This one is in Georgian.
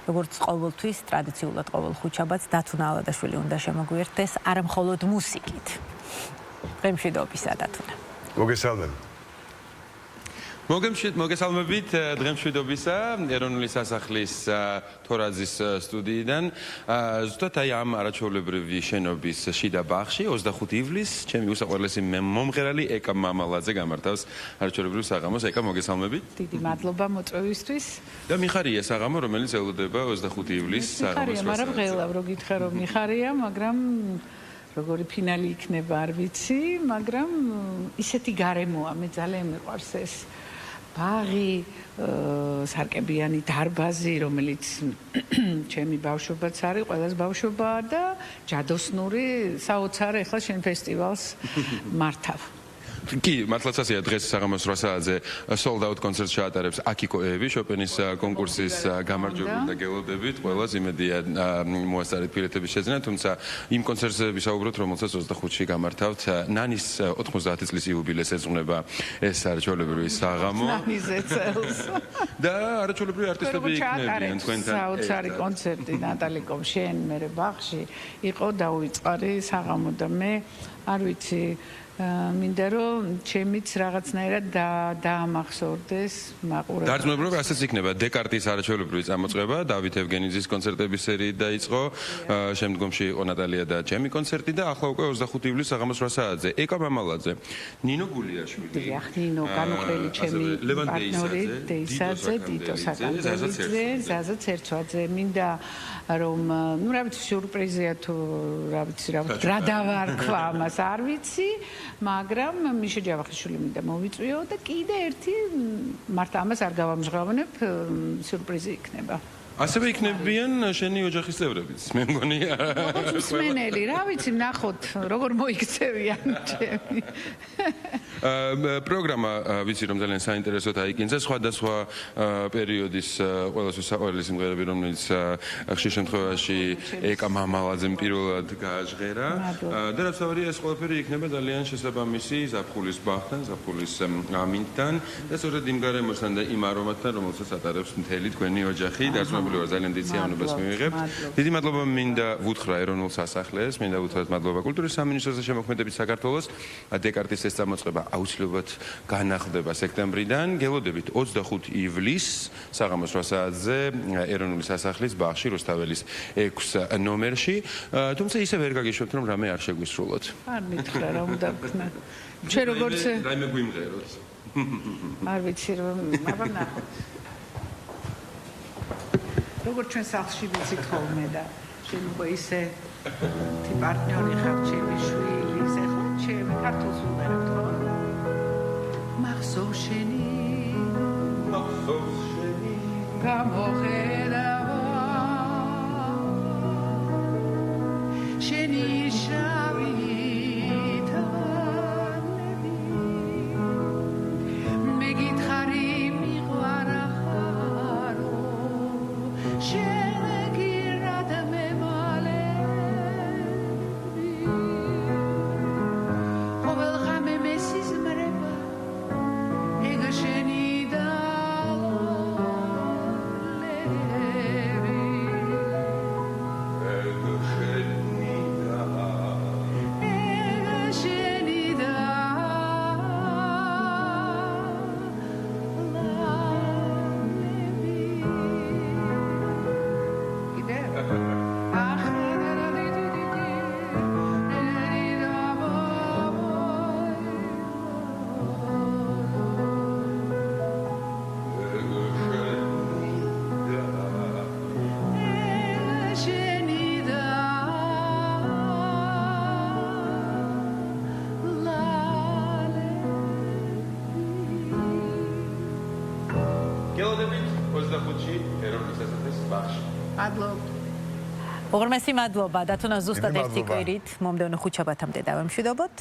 როგორც ყოველთვის ტრადიციულად ყოველ ხუთშაბათს დათუნა ალადაშვილი უნდა შემოგვიერთდეს არა მხოლოდ მუსიკით. დღემშვიდობისა დათუნა. მოგესალმებით დღემშვიდობისა ეროვნული სასახლის თორაძის სტუდიიდან. ზუსტად აი ამ არაჩვეულებრივი შენობის შიდა ბაღში 25 ივლისს ჩემი უსაყვარლესი მომღერალი ეკა მამალაძე გამართავს არაჩვეულებრივ საღამოს. ეკა, მოგესალმებით. დიდი მადლობა მოწვევისთვის. და მიხარია საღამო, რომელიც ელოდება 25 ივლისს საღამოს. მაგრამ ღელავ რო გითხრა რომ მიხარია, მაგრამ როგორი ფინალი იქნება არ ვიცი, მაგრამ ისეთი გარემოა, მე ძალიან მიყვარს ეს ბაღი, სარკებიანი დარბაზი, რომელიც ჩემი ბავშვობაც არის, ყველას ბავშვობაა და ჯადოსნური საოცარი ახლა შენ ფესტივალს მართავ. კი, მართლაცია დღეს საღამოს 8 საათზე sold out კონცერტს ჩაატარებს აკიკო ევი, შოპენის კონკურსის გამარჯვებული და გელოდებით. ყველას იმედია მოასწარეთ ბილეთების შეძენა, თუმცა იმ კონცერტზე ვისაუბროთ, რომელსაც 25-ში გამართავთ. ნანის 90 წლის იუბილეს ეძღვნება ეს არაჩვეულებრივი საღამო. ნანიზე წელს. და არაჩვეულებრივი არტისტები იქნებიან თქვენთან. საოცარი კონცერტი ნატალიკომ შენ მე ბაღში იყო დაუვიწყარი საღამო და მე არ ვიცი მინდა რომ ჩემიც რაღაცნაირად დაამახსოვრდეს მაყურებელს. დარწმუნებულობ ასეც იქნება. დეკარტის არაჩვეულებრივი წამოწყება, დავით ევგენიძის კონცერტების სერიით დაიწყო, შემდგომში იყო ნატალია და ჩემი კონცერტი და ახლა უკვე 25 ივლისს საღამოს 8 საათზე. ეკა მამალაძე, ნინო გულიაშვილი. დიახ, ნინო განუყრელი ჩემი პარტნიორი, დეისაძე, დიტო საკანძელიძე, ზაზა ცერცვაძე. მინდა რომ ნუ რა ვიცი სიურპრიზია თუ რა ვიცი რა დავარქვა ამას არ ვიცი. მაგრამ მიშა ჯავახიშვილი მინდა მოვიწვიო და კიდე ერთი მართა ამას არ გავამჟღავნებ სიურპრიზი იქნება. ასევე იქნებიან შენი ოჯახის წევრებიც, მე მგონი. მსმენელი, რა ვიცი, ნახოთ, როგორ მოიქცევიან ჩემი. პროგრამა ვიცი რომ ძალიან საინტერესოდ აიკინძა სხვადასხვა პერიოდის ყველასთვის საყვარელი სიმღერები, რომელიც ხშირ შემთხვევაში ეკა მამალაძემ პირველად გააჟღერა. და რაც თავარია ეს ყველაფერი იქნება ძალიან შესაბამისი ზაფხულის ბაღთან, ზაფხულის ამინდთან და სწორედ იმ გარემოსთან და იმ არომატთან, რომელსაც ატარებს მთელი თქვენი ოჯახი. ძალიან დიდი სიამოვნებას მივიღებთ. დიდი მადლობა მინდა ვუთხრა ეროვნულ სასახლეს, მინდა ვუთხრათ მადლობა კულტურის სამინისტროს და შემოქმედებით საქართველოს. დეკარტის ეს წამოწყება აუცილებლად განახლდება სექტემბრიდან. გელოდებით 25 ივლისს საღამოს 8 საათზე ეროვნული სასახლის ბაღში რუსთაველის 6 ნომერში. თუმცა ისე ვერ გაგიშვებთ რომ რამე არ შეგვისრულოთ. არ მითხრა რა უნდა ვქნა. ჩვენ როგორც რაიმე გვიმღეროთ. არ ვიცი რომ აბა ნახოთ. როგორც ჩვენ სახლში ვიცით ხოლმე და შენ უკვე ისე თი პარტნიორი ხარ ჩემი შვილი ისე ხო ჩემი ქართულს ვუმერებთ ხო მახსოვს შენი გამოხედავა შენი შავი თვალები მეგითხარი მიყვარა გელოდებით 25-ში ეროვნული სასახლის ბაღში. მადლობა. უღრმესი მადლობა დათუნა ზუსტად ერთი კვირით მომდევნო ხუთშაბათამდე დავემშვიდობოთ.